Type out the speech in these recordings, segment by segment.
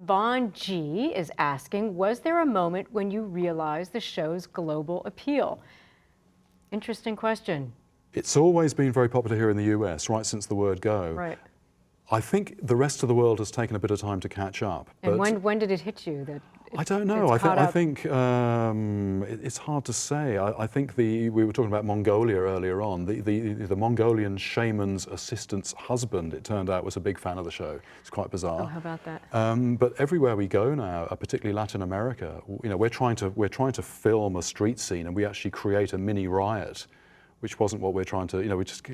Vaughn G is asking, was there a moment when you realized the show's global appeal? Interesting question. It's always been very popular here in the US, right since the word go. Right. I think the rest of the world has taken a bit of time to catch up. And but when did it hit you that I don't know. I think it's hard to say. I think we were talking about Mongolia earlier on. The Mongolian shaman's assistant's husband, it turned out, was a big fan of the show. It's quite bizarre. Oh, how about that? But everywhere we go now, particularly Latin America, we're trying to film a street scene, and we actually create a mini riot, which wasn't what we're trying to.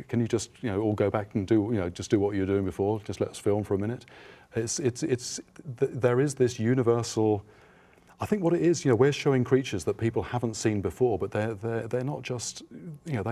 Can you just all go back and do just do what you were doing before? Just let us film for a minute. There is this universal. I think what it is, we're showing creatures that people haven't seen before, but they're not just, they're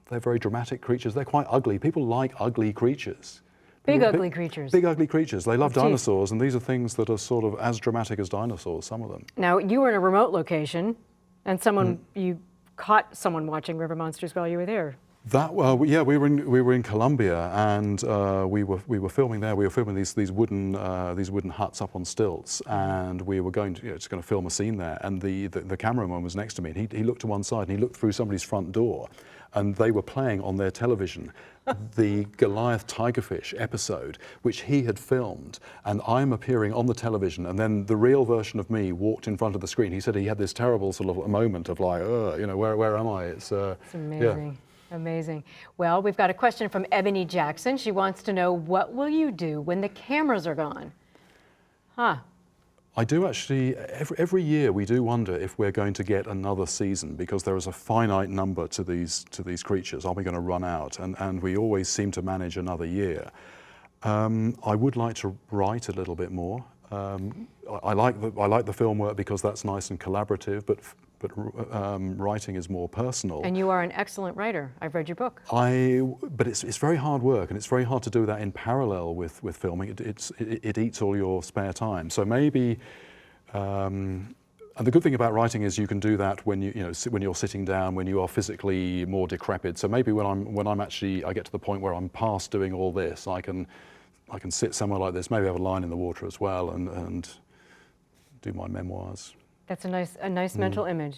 very dramatic creatures. They're quite ugly. People like ugly creatures. Big ugly creatures. Big ugly creatures. They love With teeth. Dinosaurs, and these are things that are sort of as dramatic as dinosaurs, some of them. Now, you were in a remote location, and you caught someone watching River Monsters while you were there. Yeah, we were in Colombia, and we were filming there. We were filming these wooden huts up on stilts, and we were going to film a scene there. And the cameraman was next to me, and he looked to one side, and he looked through somebody's front door, and they were playing on their television the Goliath Tigerfish episode, which he had filmed, and I'm appearing on the television, and then the real version of me walked in front of the screen. He said he had this terrible sort of moment of like, where am I? It's amazing. Yeah. Amazing. Well, we've got a question from Ebony Jackson. She wants to know, what will you do when the cameras are gone? I do actually, every year we do wonder if we're going to get another season, because there is a finite number to these creatures. Are we going to run out? And we always seem to manage another year. I would like to write a little bit more. I like the film work because that's nice and collaborative, but writing is more personal. And you are an excellent writer. I've read your book. But it's very hard work, and it's very hard to do that in parallel with filming. It eats all your spare time. So maybe, and the good thing about writing is you can do that when when you're sitting down, when you are physically more decrepit. So maybe when I get to the point where I'm past doing all this, I can sit somewhere like this, maybe have a line in the water as well, and do my memoirs. That's a nice mental image.